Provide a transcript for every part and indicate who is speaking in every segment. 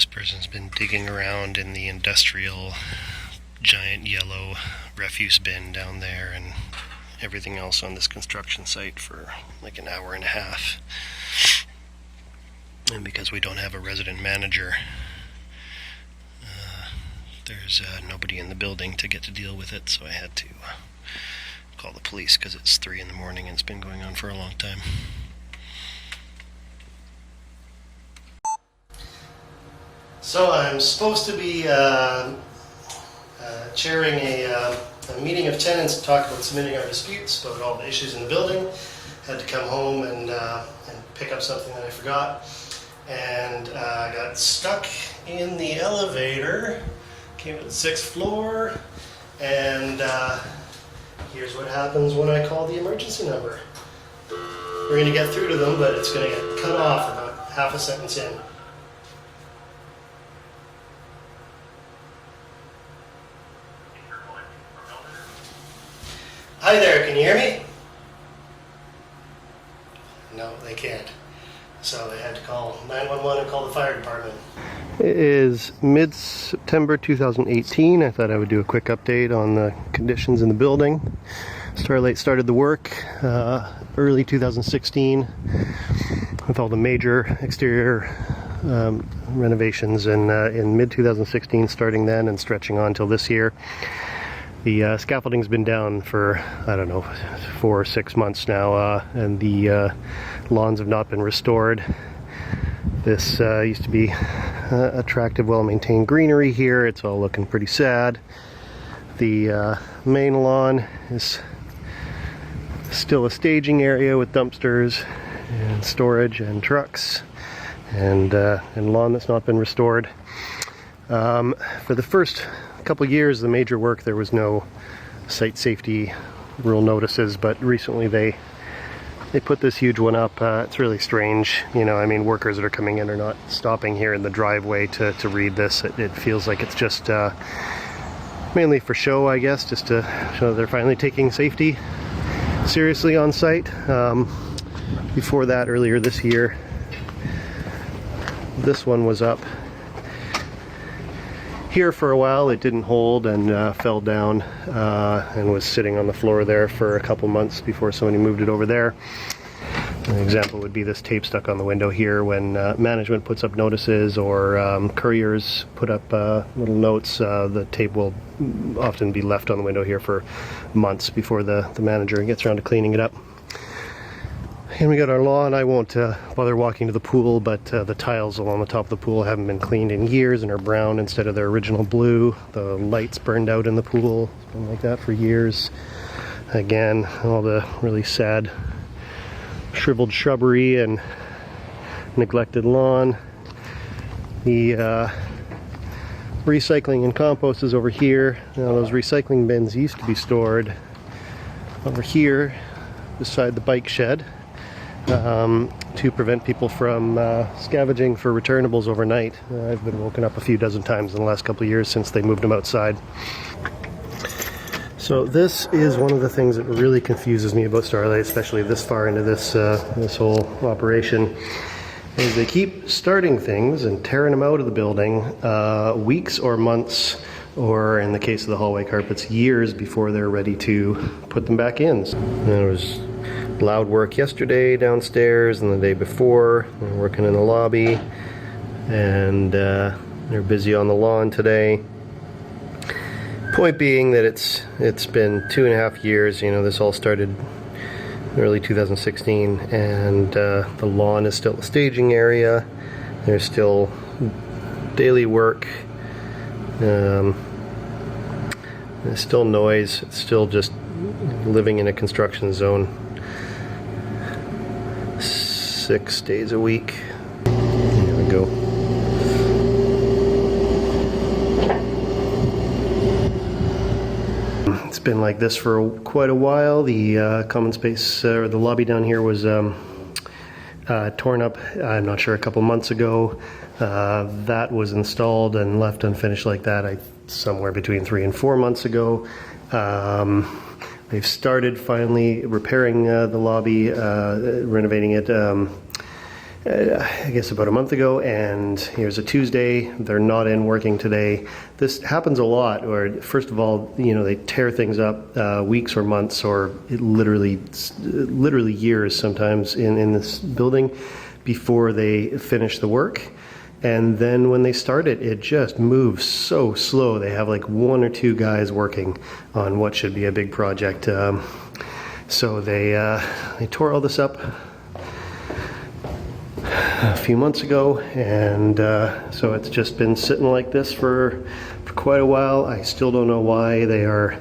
Speaker 1: This person's been digging around in the industrial giant yellow refuse bin down there and everything else on this construction site for like an hour and a half. And because we don't have a resident manager, there's nobody in the building to get to deal with it, so I had to call the police because it's 3 in the morning and it's been going on for a long time. So I'm supposed to be chairing a meeting of tenants to talk about submitting our disputes about all the issues in the building. Had to come home and pick up something that I forgot, and I got stuck in the elevator. Came to the 6th floor, and here's what happens when I call the emergency number. We're going to get through to them, but it's going to get cut off about half a sentence in. Hi there, can you hear me? No, they can't. So they had to call 911 and call the fire department. It is mid-September 2018. I thought I would do a quick update on the conditions in the building. Starlight started the work early 2016 with all the major exterior renovations, and in mid-2016 starting then and stretching on till this year. The scaffolding's been down for, I don't know, 4 or 6 months now, and the lawns have not been restored. This used to be attractive, well-maintained greenery here. It's all looking pretty sad. The main lawn is still a staging area with dumpsters and storage and trucks, and lawn that's not been restored. For the first couple years, the major work, there was no site safety rule notices, but recently they put this huge one up. It's really strange, you know. I mean, workers that are coming in are not stopping here in the driveway to read this. It feels like it's just mainly for show, I guess, just to show they're finally taking safety seriously on site. Before that, earlier this year, this one was up here for a while. It didn't hold and fell down and was sitting on the floor there for a couple months before somebody moved it over there. An example would be this tape stuck on the window here. When management puts up notices or couriers put up little notes, the tape will often be left on the window here for months before the manager gets around to cleaning it up. And we got our lawn. I won't bother walking to the pool, but the tiles along the top of the pool haven't been cleaned in years and are brown instead of their original blue. The lights burned out in the pool. It's been like that for years. Again, all the really sad shriveled shrubbery and neglected lawn. The recycling and compost is over here. Now, those recycling bins used to be stored over here beside the bike shed, to prevent people from scavenging for returnables overnight. I've been woken up a few dozen times in the last couple of years since they moved them outside. So this is one of the things that really confuses me about Starlight, especially this far into this whole operation, is they keep starting things and tearing them out of the building weeks or months, or in the case of the hallway carpets, years before they're ready to put them back in. There was loud work yesterday downstairs and the day before. They're working in the lobby, and they're busy on the lawn today. Point being that it's been 2.5 years. You know, this all started early 2016, and the lawn is still a staging area. There's still daily work. There's still noise. It's still just living in a construction zone 6 days a week. There we go. It's been like this for quite a while. The common space, or the lobby down here, was torn up, I'm not sure, a couple months ago. That was installed and left unfinished like that somewhere between 3 and 4 months ago. They've started finally repairing the lobby, renovating it, I guess about a month ago, and here's a Tuesday. They're not in working today. This happens a lot, where first of all, you know, they tear things up weeks or months or literally years sometimes in this building before they finish the work. And then when they start it, it just moves so slow. They have like 1 or 2 guys working on what should be a big project. So they tore all this up a few months ago, and so it's just been sitting like this for quite a while. I still don't know why they are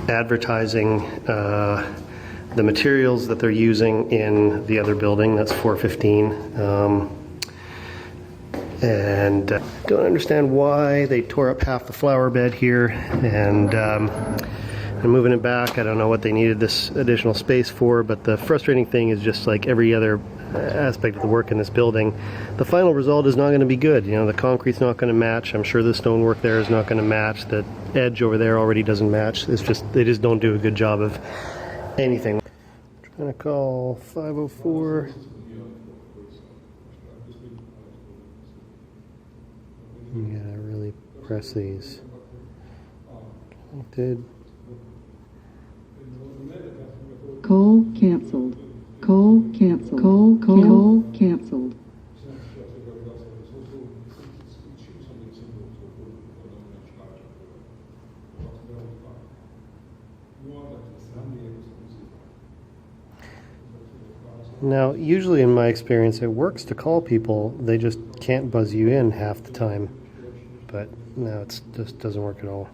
Speaker 1: advertising the materials that they're using in the other building. That's 415. And don't understand why they tore up half the flower bed here, and moving it back. I don't know what they needed this additional space for, but the frustrating thing is just like every other aspect of the work in this building, the final result is not going to be good. You know, the concrete's not going to match. I'm sure the stonework there is not going to match. The edge over there already doesn't match. It's just, they just don't do a good job of anything. I'm trying to call 504. You gotta really press these. Connected.
Speaker 2: Call canceled. Call canceled. Call canceled.
Speaker 1: Now, usually in my experience, it works to call people. They just can't buzz you in half the time. But no, it just doesn't work at all.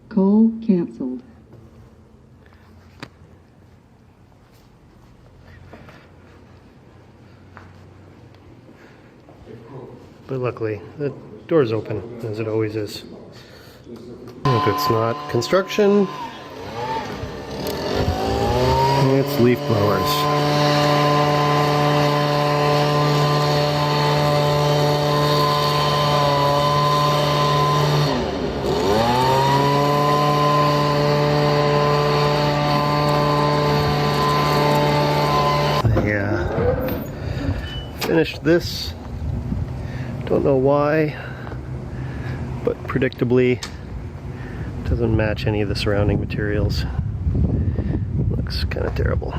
Speaker 2: Call canceled.
Speaker 1: But luckily, the door's open, as it always is. If it's not construction, it's leaf blowers. Finished this, don't know why, but predictably doesn't match any of the surrounding materials. Looks kind of terrible.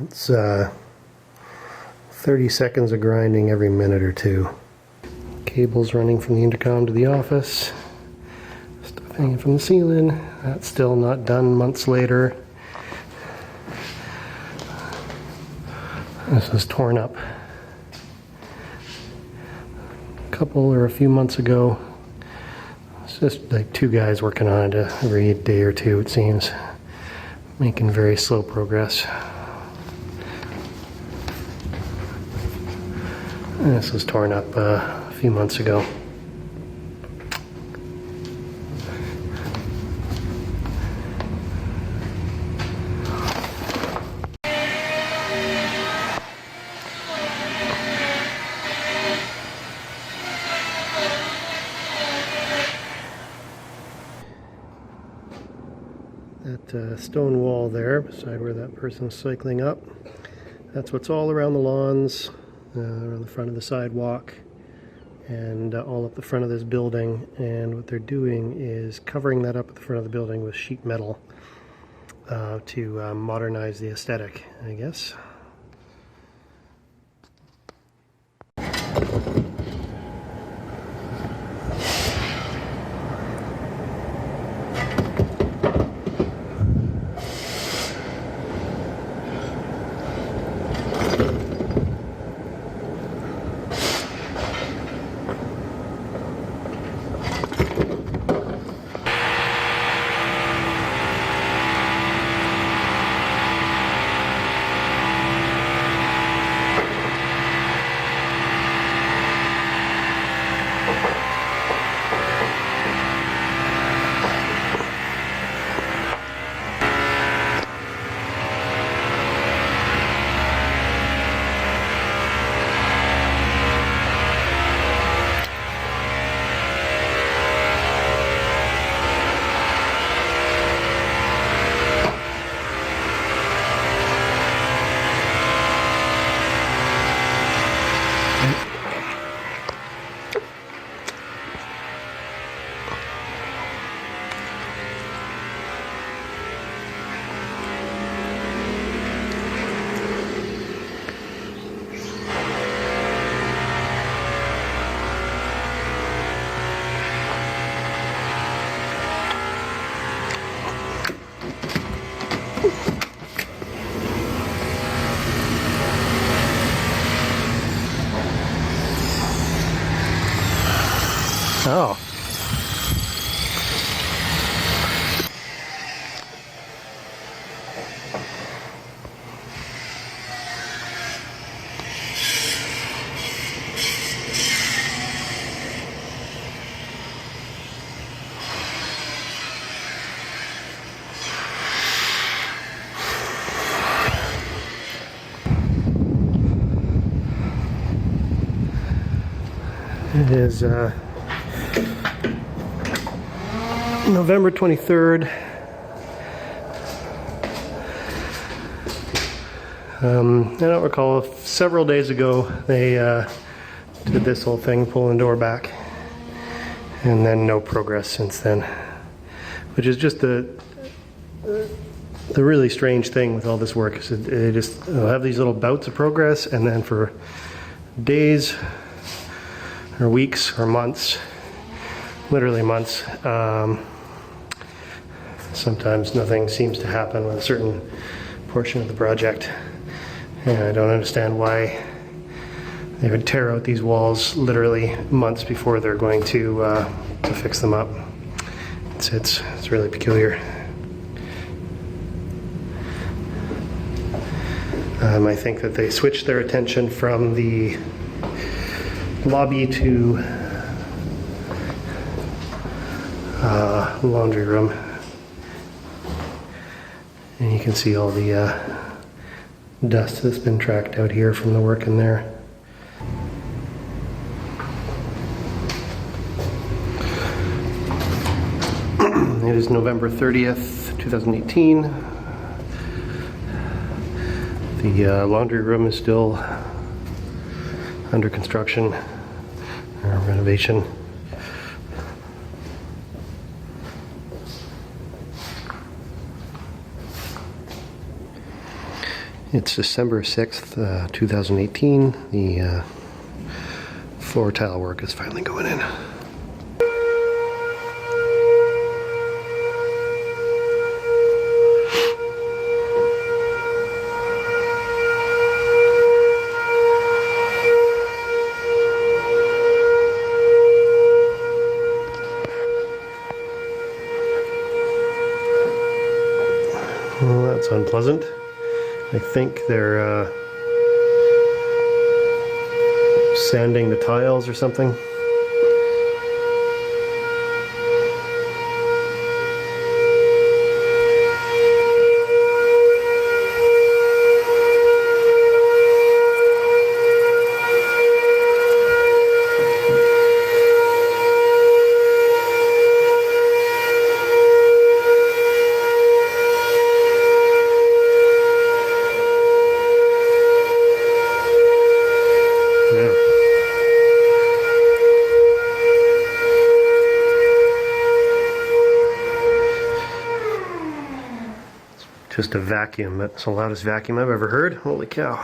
Speaker 1: It's 30 seconds of grinding every minute or two. Cables running from the intercom to the office. Stuff hanging from the ceiling. That's still not done months later. This was torn up a couple or a few months ago. It's just like 2 guys working on it every day or 2, it seems. Making very slow progress. And this was torn up a few months ago. That stone wall there beside where that person was cycling up, that's what's all around the lawns, around the front of the sidewalk, and all up the front of this building. And what they're doing is covering that up at the front of the building with sheet metal to modernize the aesthetic, I guess. Oh. It is November 23rd. I don't recall, several days ago they did this whole thing, pulling the door back, and then no progress since then, which is just the really strange thing with all this work. Is they just have these little bouts of progress, and then for days or weeks or months, literally months, sometimes nothing seems to happen with a certain portion of the project. And I don't understand why they would tear out these walls literally months before they're going to fix them up. It's really peculiar. I think that they switched their attention from the lobby to laundry room, and you can see all the dust that's been tracked out here from the work in there. It is November 30th, 2018. The laundry room is still under construction, renovation. It's December 6th, 2018. The floor tile work is finally going in. Well, that's unpleasant. I think they're sanding the tiles or something. Just a vacuum. That's the loudest vacuum I've ever heard. Holy cow.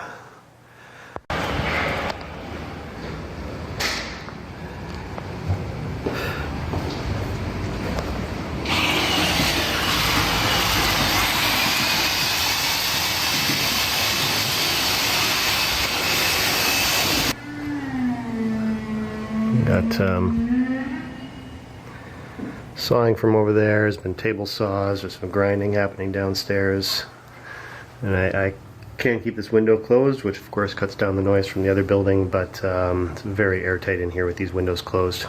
Speaker 1: Got sawing from over there. There's been table saws. There's some grinding happening downstairs, and I can't keep this window closed, which of course cuts down the noise from the other building, but it's very airtight in here with these windows closed,